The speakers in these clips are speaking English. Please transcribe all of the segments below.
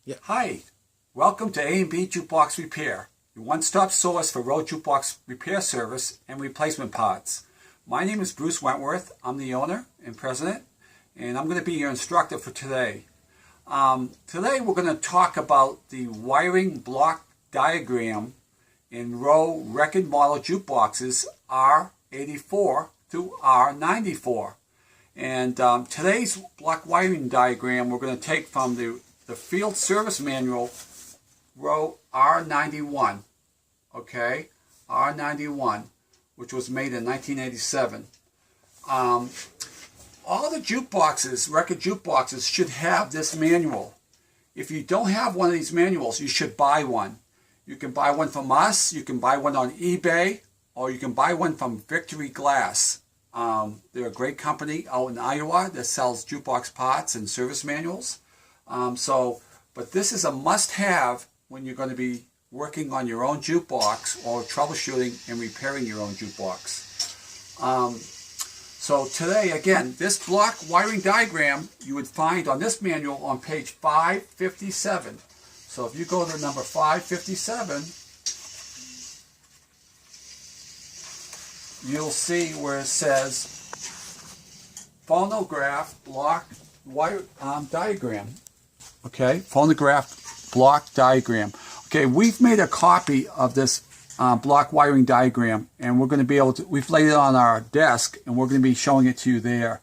Yeah. Hi, welcome to A&B Jukebox Repair, your one-stop source for road jukebox repair service and replacement parts. My name is Bruce Wentworth. I'm the owner and president, and I'm going to be your instructor for today. Today we're going to talk about the wiring block diagram in rowe record model jukeboxes R84 to R94. And today's block wiring diagram we're going to take from the field service manual, row R91, okay, R91, which was made in 1987. All the jukeboxes, record jukeboxes, should have this manual. If you don't have one of these manuals, you should buy one. You can buy one from us, you can buy one on eBay, or you can buy one from Victory Glass. They're a great company out in Iowa that sells jukebox parts and service manuals. But this is a must-have when you're going to be working on your own jukebox or troubleshooting and repairing your own jukebox. So today, again, this block wiring diagram you would find on this manual on page 557. So if you go to number 557, you'll see where it says phonograph block wire diagram. Okay, phonograph block diagram. Okay, we've made a copy of this block wiring diagram, and we're going to be able to, we've laid it on our desk, and we're going to be showing it to you there.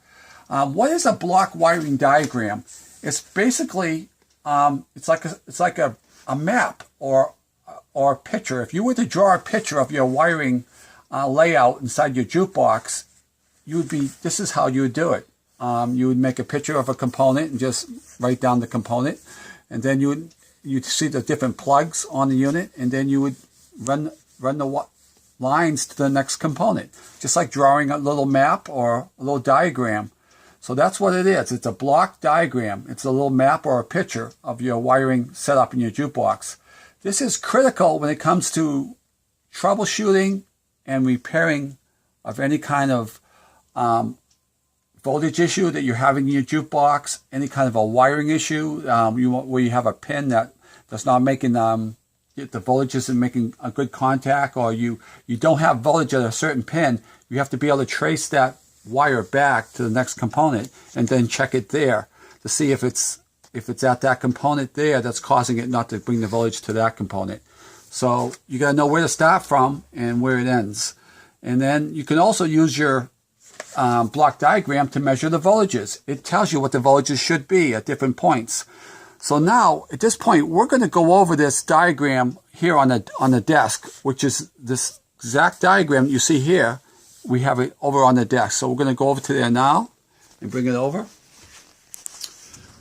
What is a block wiring diagram? It's basically, it's like a map or a picture. If you were to draw a picture of your wiring layout inside your jukebox, this is how you would do it. You would make a picture of a component and just write down the component, and then you'd see the different plugs on the unit, and then you would run the lines to the next component, just like drawing a little map or a little diagram. So that's what it is. It's a block diagram. It's a little map or a picture of your wiring setup in your jukebox. This is critical when it comes to troubleshooting and repairing of any kind of voltage issue that you're having in your jukebox, any kind of a wiring issue where you have a pin that's not making the voltage isn't making a good contact, or you don't have voltage at a certain pin. You have to be able to trace that wire back to the next component and then check it there to see if it's at that component there that's causing it not to bring the voltage to that component. So you got to know where to start from and where it ends. And then you can also use your block diagram to measure the voltages. It tells you what the voltages should be at different points. So now, at this point, we're going to go over this diagram here on the desk, which is this exact diagram you see here. We have it over on the desk. So we're going to go over to there now and bring it over.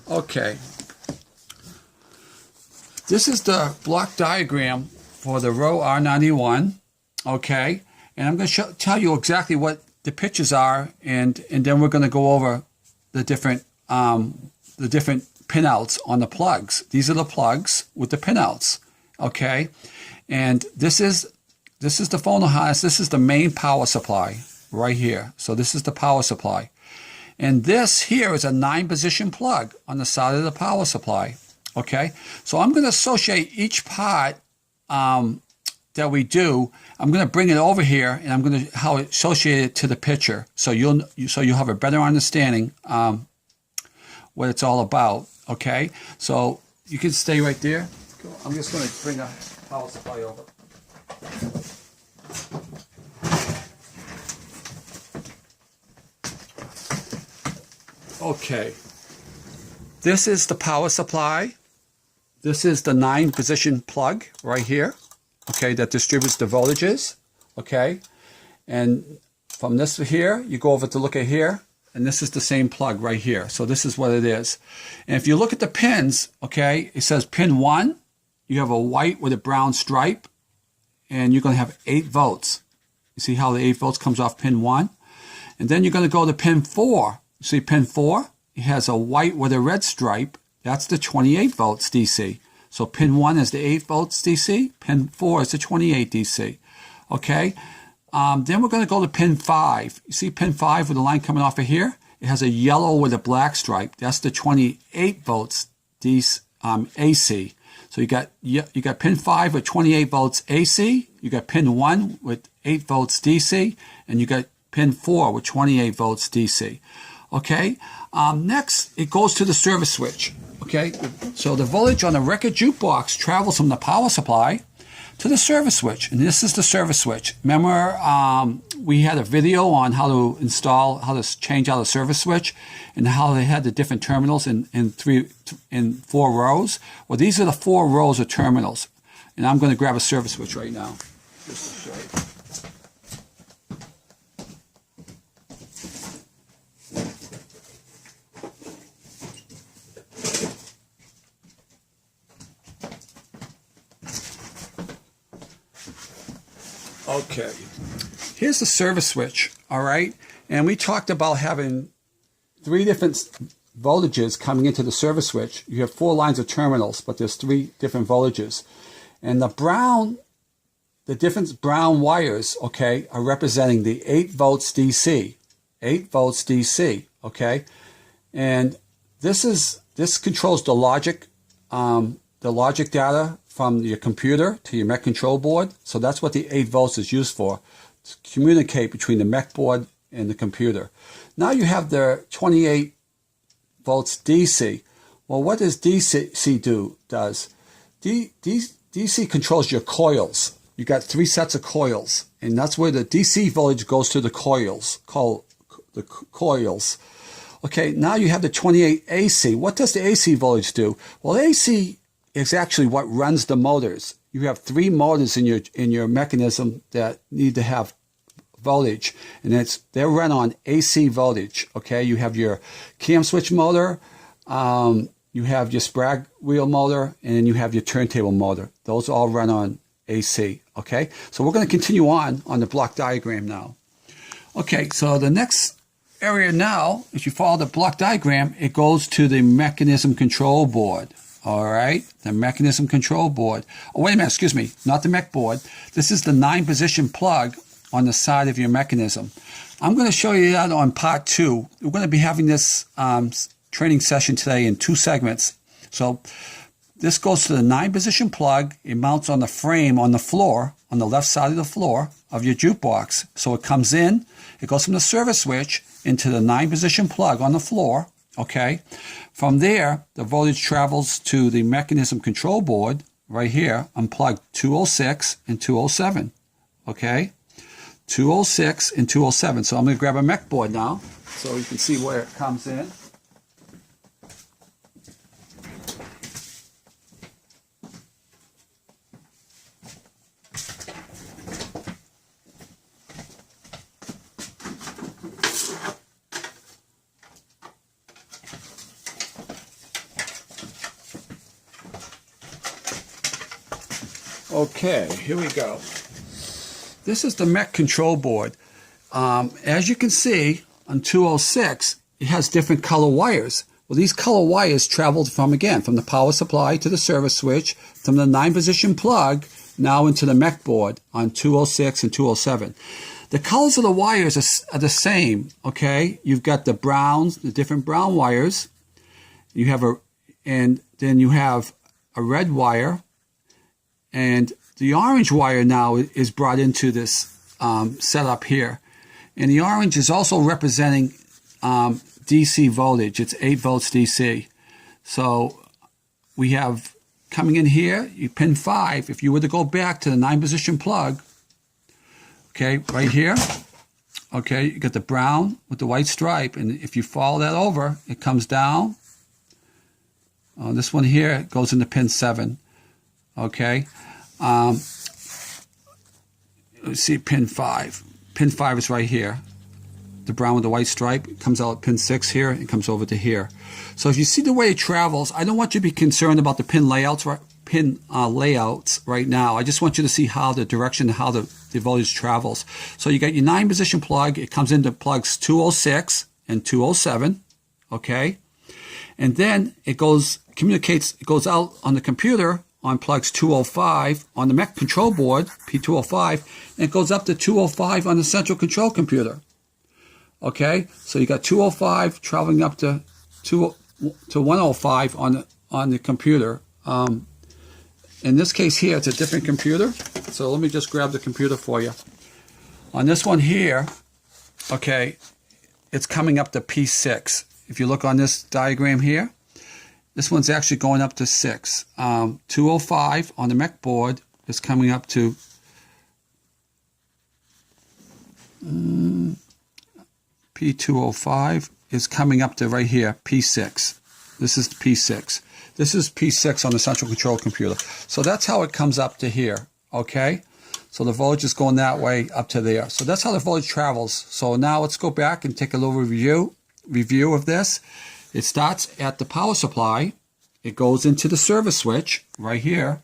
Okay. This is the block diagram for the row R91. Okay. And I'm going to tell you exactly what the pictures are, and then we're going to go over the different pinouts on the plugs. These are the plugs with the pinouts, okay? And this is the phono harness. This is the main power supply right here. So this is the power supply, and this here is a 9-position plug on the side of the power supply. Okay, so I'm going to associate each part that we do. I'm going to bring it over here, and I'm going to associate it to the picture, so you'll have a better understanding what it's all about. Okay, so you can stay right there. I'm just going to bring a power supply over. Okay, this is the power supply. This is the 9-position plug right here. Okay, that distributes the voltages. Okay, and from this here, you go over to look at here, and this is the same plug right here. So this is what it is. And if you look at the pins, okay, it says pin 1, you have a white with a brown stripe, and you're going to have 8 volts. You see how the 8 volts comes off pin 1? And then you're going to go to pin 4. You see pin 4? It has a white with a red stripe. That's the 28 volts DC. So pin 1 is the 8 volts DC. Pin 4 is the 28 DC. Okay. Then we're going to go to pin 5. You see pin 5 with the line coming off of here? It has a yellow with a black stripe. That's the 28 volts DC AC. So you got pin 5 with 28 volts AC, you got pin 1 with 8 volts DC, and you got pin 4 with 28 volts DC. Okay, next it goes to the service switch. Okay, so the voltage on the record jukebox travels from the power supply to the service switch, and this is the service switch. Remember, we had a video on how to change out a service switch, and how they had the different terminals in 4 rows. Well, these are the 4 rows of terminals, and I'm going to grab a service switch right now. Just to show you. Okay, here's the service switch, all right? And we talked about having 3 different voltages coming into the service switch. You have 4 lines of terminals, but there's 3 different voltages. And the different brown wires, okay, are representing the 8 volts DC. 8 volts DC, okay? And this controls the logic data from your computer to your mech control board. So that's what the 8 volts is used for, to communicate between the mech board and the computer. Now you have the 28 volts DC. Well, what does DC does? DC controls your coils. You got 3 sets of coils, and that's where the DC voltage goes to the coils, called the coils. Okay, now you have the 28 AC. What does the AC voltage do? Well, AC is actually what runs the motors. You have 3 motors in your mechanism that need to have voltage, and they're run on AC voltage. Okay, you have your cam switch motor, you have your sprag wheel motor, and then you have your turntable motor. Those all run on AC. Okay, so we're going to continue on the block diagram now. Okay, so the next area now, if you follow the block diagram, it goes to the mechanism control board. All right, the mechanism control board. Oh, wait a minute, excuse me, not the mech board. This is the 9-position plug on the side of your mechanism. I'm going to show you that on part 2. We're going to be having this training session today in 2 segments. So this goes to the 9-position plug. It mounts on the frame on the floor, on the left side of the floor of your jukebox. So it comes in, it goes from the service switch into the 9-position plug on the floor. Okay, from there, the voltage travels to the mechanism control board right here on plug 206 and 207. Okay, 206 and 207. So I'm going to grab a mech board now so you can see where it comes in. Okay, here we go. This is the mech control board. As you can see on 206, it has different color wires. Well, these color wires traveled from the power supply to the service switch, from the 9-position plug, now into the mech board on 206 and 207. The colors of the wires are the same, okay? You've got the browns, the different brown wires. And then you have a red wire. And the orange wire now is brought into this setup here. And the orange is also representing DC voltage. It's 8 volts DC. So we have coming in here, you pin 5. If you were to go back to the 9-position plug, okay, right here, okay, you got the brown with the white stripe. And if you follow that over, it comes down. This one here goes into pin 7. Okay, let's see pin 5. Pin 5 is right here. The brown with the white stripe, it comes out at pin 6 here and comes over to here. So if you see the way it travels, I don't want you to be concerned about the pin layouts right now. I just want you to see how the direction, how the voltage travels. So you got your 9-position plug. It comes into plugs 206 and 207. Okay, and then it goes out on the computer on plugs 205 on the mech control board, P205, and it goes up to 205 on the central control computer. Okay, so you got 205 traveling up to 105 on on the computer. In this case here, it's a different computer. So let me just grab the computer for you. On this one here, okay, it's coming up to P6. If you look on this diagram here, this one's actually going up to 6. 205 on the Mac board is coming up to P205 is coming up to right here, P6. This is P6. This is P6 on the central control computer. So that's how it comes up to here, okay? So the voltage is going that way up to there. So that's how the voltage travels. So now let's go back and take a little review of this. It starts at the power supply. It goes into the service switch right here.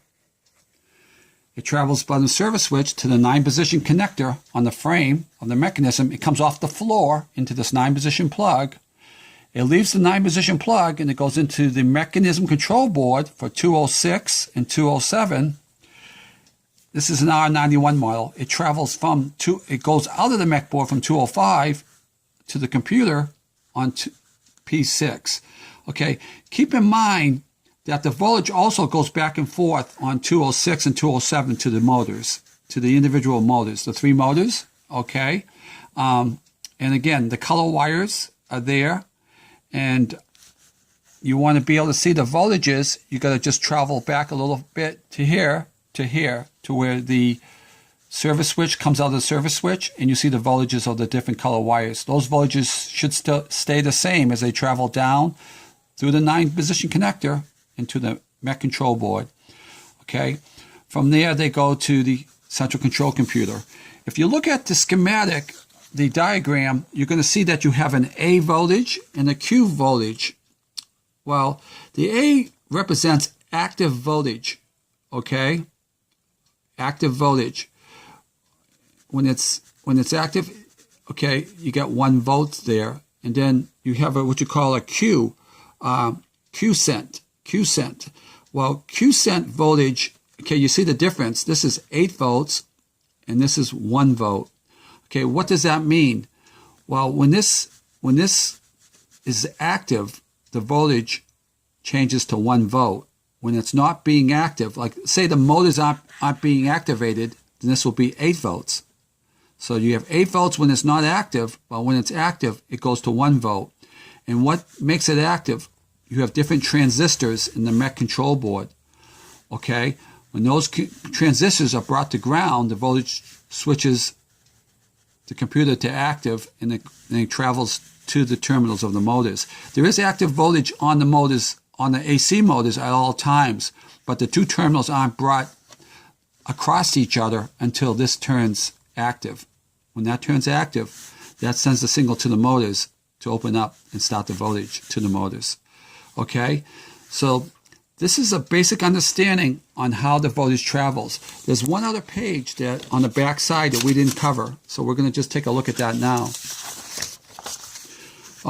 It travels by the service switch to the 9-position connector on the frame of the mechanism. It comes off the floor into this 9-position plug. It leaves the 9-position plug and it goes into the mechanism control board for 206 and 207. This is an R91 model. It travels it goes out of the mech board from 205 to the computer on P6. Okay, keep in mind that the voltage also goes back and forth on 206 and 207 to the motors, to the individual motors, the 3 motors, okay? And again, the color wires are there, and you want to be able to see the voltages. You got to just travel back a little bit to here, to where the service switch comes out of the service switch, and you see the voltages of the different color wires. Those voltages should still stay the same as they travel down through the 9-position connector into the mech control board. Okay, from there they go to the central control computer. If you look at the schematic, the diagram, you're going to see that you have an A voltage and a Q voltage. Well, the A represents active voltage. Okay, active voltage. When it's active, okay, you get 1 volt there, and then you have what you call a Q, Q-cent. Well, Q-cent voltage, okay, you see the difference. This is 8 volts and this is 1 volt. Okay, what does that mean? Well, when this is active, the voltage changes to 1 volt. When it's not being active, like say the motors aren't being activated, then this will be 8 volts. So you have 8 volts when it's not active, but when it's active, it goes to 1 volt. And what makes it active? You have different transistors in the mech control board. Okay, when those transistors are brought to ground, the voltage switches the computer to active, and it travels to the terminals of the motors. There is active voltage on the motors, on the AC motors at all times, but the 2 terminals aren't brought across each other until this turns active. When that turns active, that sends the signal to the motors to open up and start the voltage to the motors. Okay, so this is a basic understanding on how the voltage travels. There's one other page that on the back side that we didn't cover, so we're going to just take a look at that now.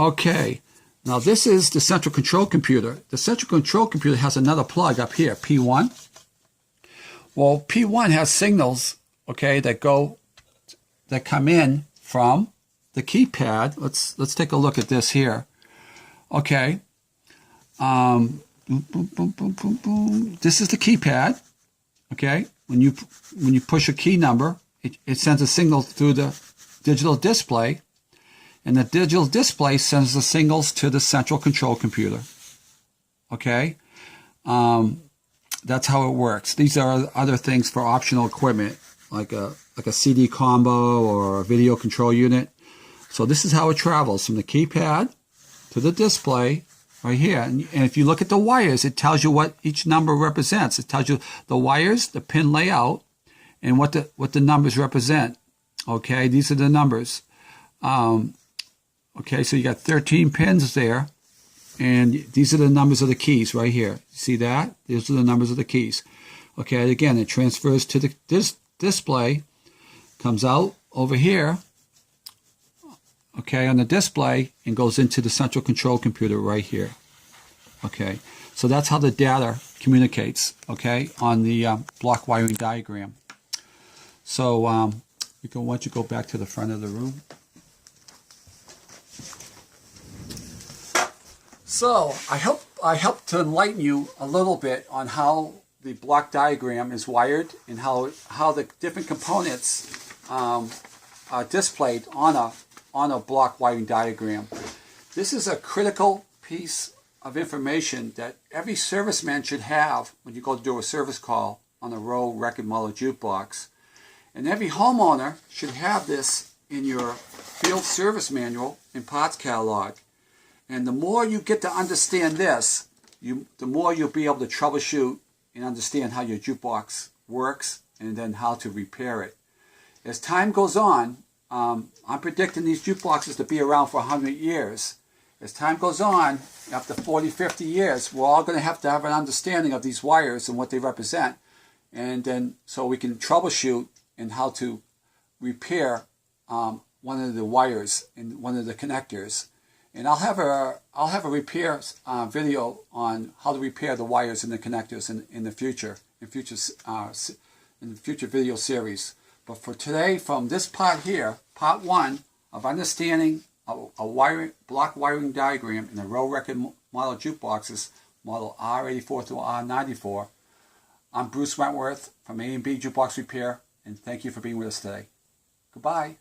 Okay, now this is the central control computer. The central control computer has another plug up here, P1. Well, P1 has signals, okay, that come in from the keypad. Let's take a look at this here. Okay. Boom, boom, boom, boom, boom, boom. This is the keypad. Okay, when you push a key number, it sends a signal through the digital display, and the digital display sends the signals to the central control computer. Okay, that's how it works. These are other things for optional equipment, like a CD combo or a video control unit. So this is how it travels from the keypad to the display. Right here, and if you look at the wires, it tells you what each number represents. It tells you the wires, the pin layout, and what the numbers represent. Okay, these are the numbers. Okay, so you got 13 pins there, and these are the numbers of the keys right here. See that? These are the numbers of the keys. Okay, again, it transfers to the display, comes out over here, okay, on the display, and goes into the central control computer right here. Okay, so that's how the data communicates, okay, on the block wiring diagram. So why don't you go back to the front of the room. So I hope I hope to enlighten you a little bit on how the block diagram is wired and how the different components are displayed on a block wiring diagram. This is a critical piece of information that every serviceman should have when you go to do a service call on a rowe record model jukebox. And every homeowner should have this in your field service manual and parts catalog. And the more you get to understand this, the more you'll be able to troubleshoot and understand how your jukebox works and then how to repair it. As time goes on, I'm predicting these jukeboxes to be around for 100 years. As time goes on, after 40, 50 years, we're all going to have an understanding of these wires and what they represent. And then so we can troubleshoot and how to repair one of the wires in one of the connectors. And I'll have a repair video on how to repair the wires in the connectors in the future video series. But for today, from this part here, part 1 of understanding a block wiring diagram in the rowe record model jukeboxes, model R84 through R94. I'm Bruce Wentworth from A&B Jukebox Repair, and thank you for being with us today. Goodbye.